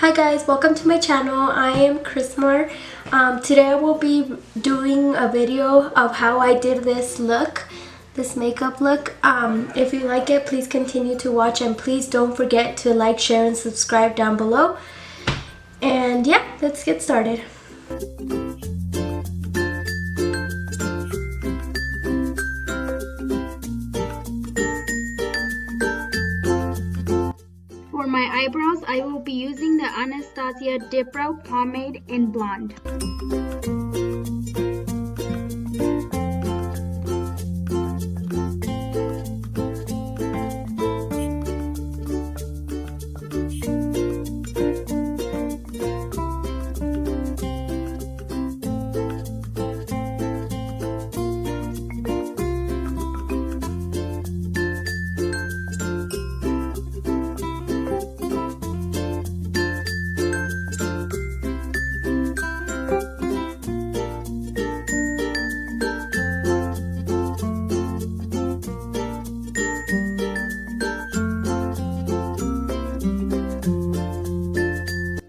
Hi guys, welcome to my channel. I am Chrismar. Today I will be doing a video of how I did this look, this makeup look. If you like it, please continue to watch and please don't forget to like, share, and subscribe down below. And yeah, let's get started. For my eyebrows, I will be using the Anastasia Dip Brow Pomade in Blonde.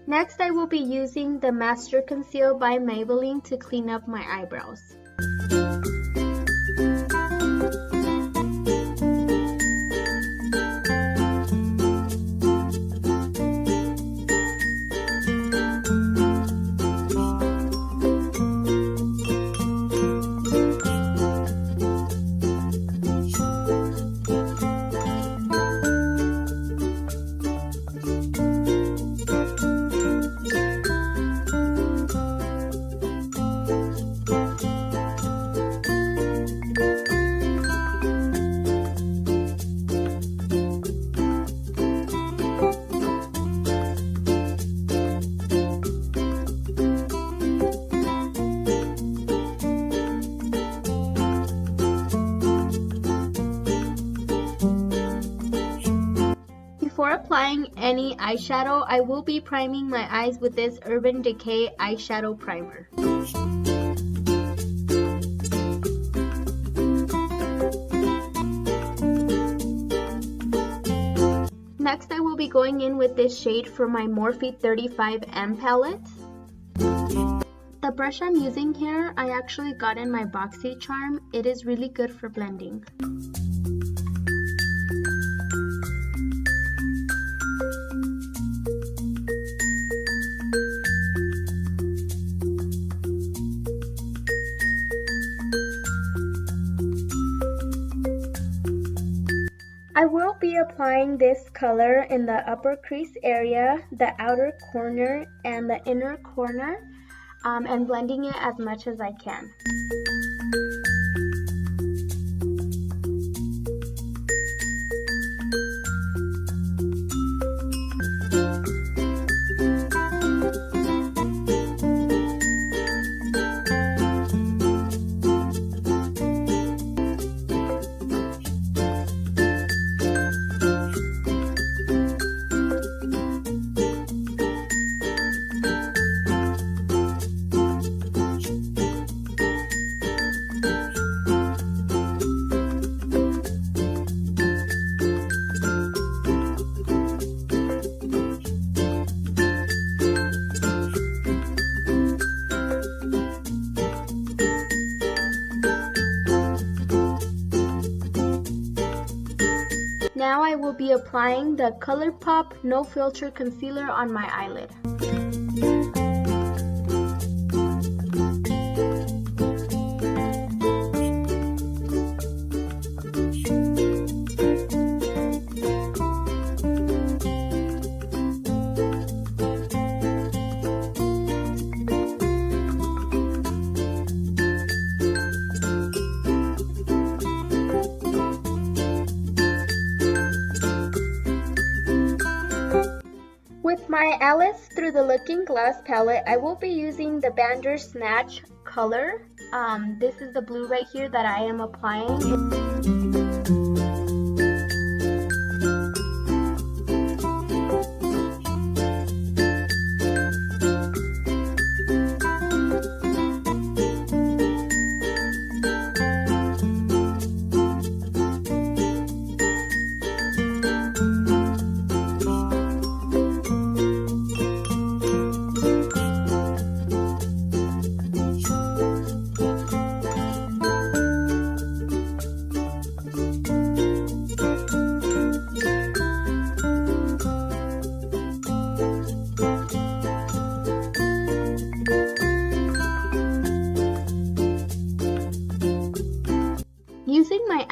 Next, I will be using the Master Conceal by Maybelline to clean up my eyebrows. Before applying any eyeshadow, I will be priming my eyes with this Urban Decay eyeshadow primer. Next, I will be going in with this shade from my Morphe 35M palette. The brush I'm using here, I actually got in my BoxyCharm. It is really good for blending. I will be applying this color in the upper crease area, the outer corner, and the inner corner, and blending it as much as I can. Now I will be applying the ColourPop No Filter Concealer on my eyelid. With my Alice Through the Looking Glass palette, I will be using the Bandersnatch color. This is the blue right here that I am applying.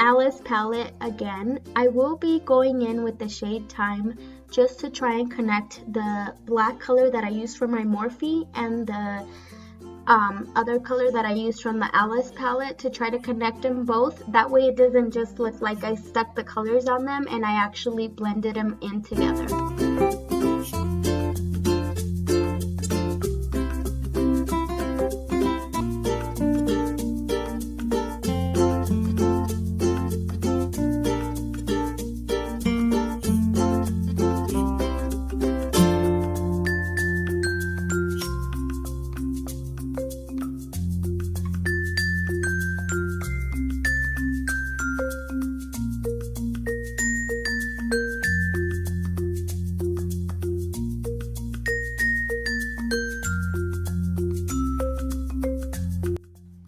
Alice palette again. I will be going in with the shade Time just to try and connect the black color that I used for my Morphe and the other color that I used from the Alice palette to try to connect them both. That way it doesn't just look like I stuck the colors on them and I actually blended them in together.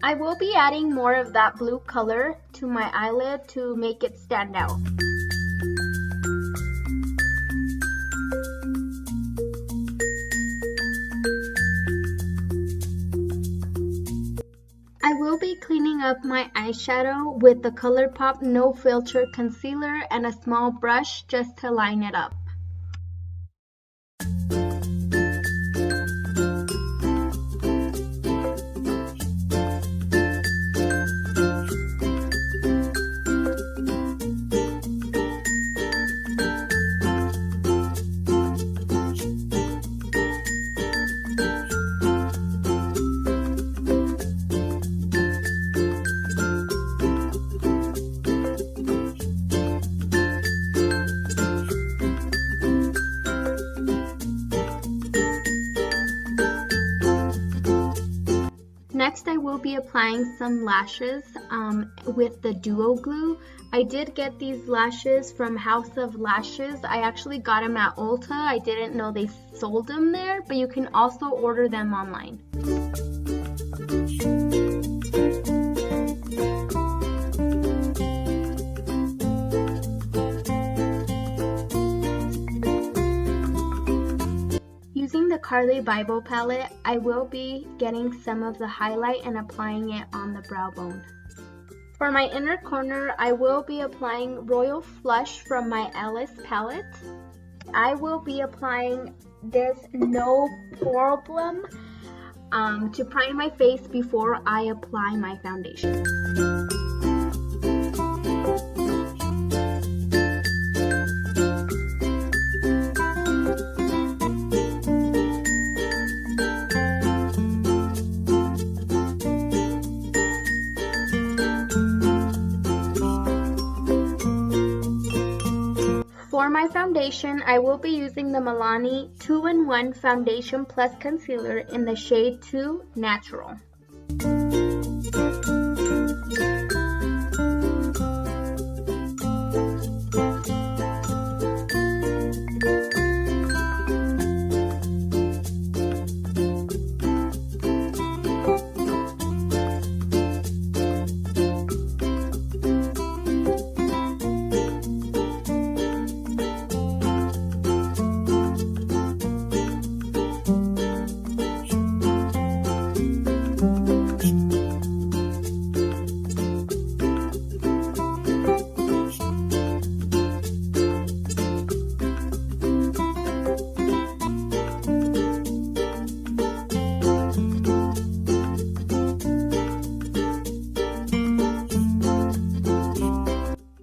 I will be adding more of that blue color to my eyelid to make it stand out. I will be cleaning up my eyeshadow with the ColourPop No Filter Concealer and a small brush just to line it up. Next, I will be applying some lashes with the Duo Glue. I did get these lashes from House of Lashes. I actually got them at Ulta. I didn't know they sold them there, but you can also order them online. Using the Carly Bible palette, I will be getting some of the highlight and applying it on the brow bone. For my inner corner, I will be applying Royal Flush from my Alice palette. I will be applying this No Problem to prime my face before I apply my foundation. For my foundation, I will be using the Milani 2-in-1 Foundation Plus Concealer in the shade 2 Natural.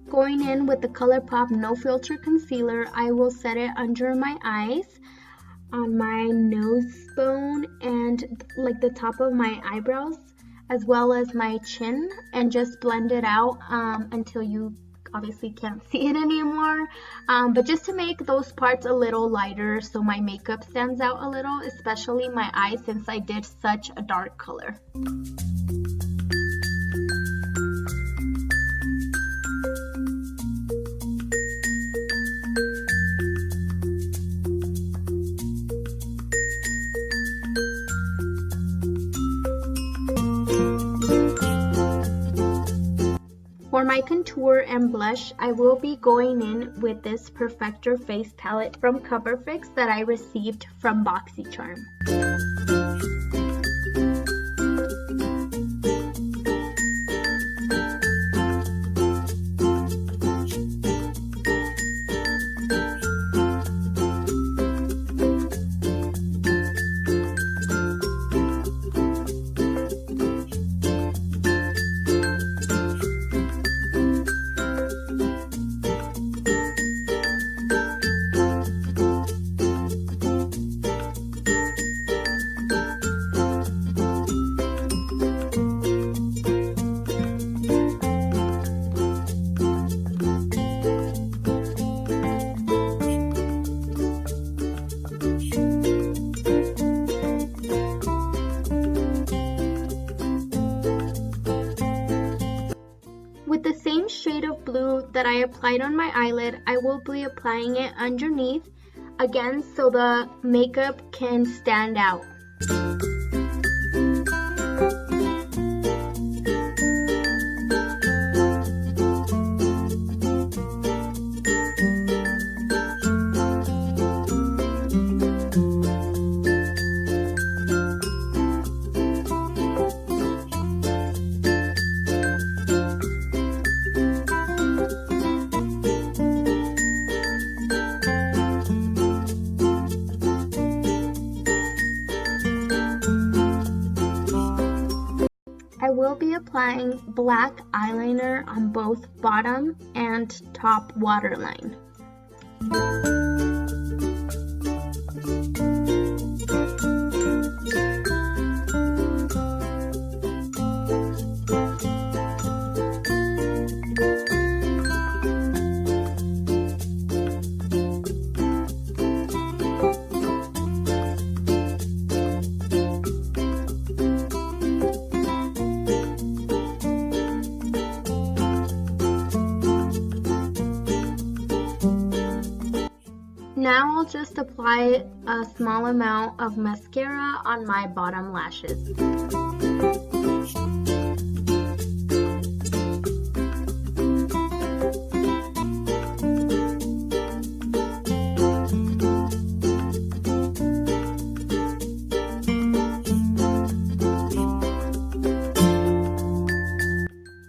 Going in with the ColourPop No Filter Concealer, I will set it under my eyes, on my nose bone, and like the top of my eyebrows, as well as my chin, and just blend it out until you obviously can't see it anymore. But just to make those parts a little lighter so my makeup stands out a little, especially my eyes since I did such a dark color. For my contour and blush, I will be going in with this Perfector Face Palette from CoverFix that I received from BoxyCharm. shade of blue that I applied on my eyelid, I will be applying it underneath, again, so the makeup can stand out. I will be applying black eyeliner on both bottom and top waterline. Now I'll just apply a small amount of mascara on my bottom lashes.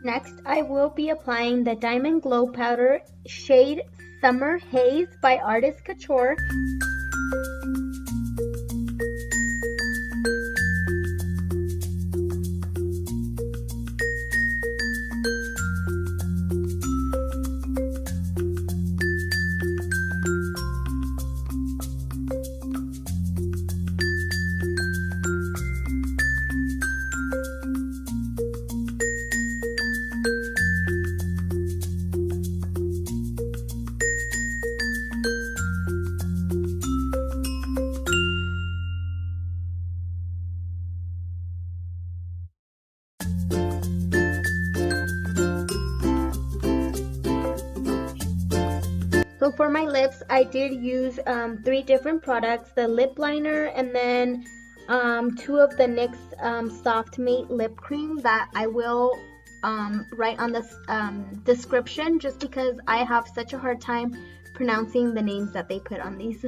Next, I will be applying the Diamond Glow Powder shade Summer Haze by Artist Couture. So for my lips, I did use 3 different products, the lip liner and then 2 of the NYX Soft Matte Lip Cream that I will write on the description, just because I have such a hard time pronouncing the names that they put on these.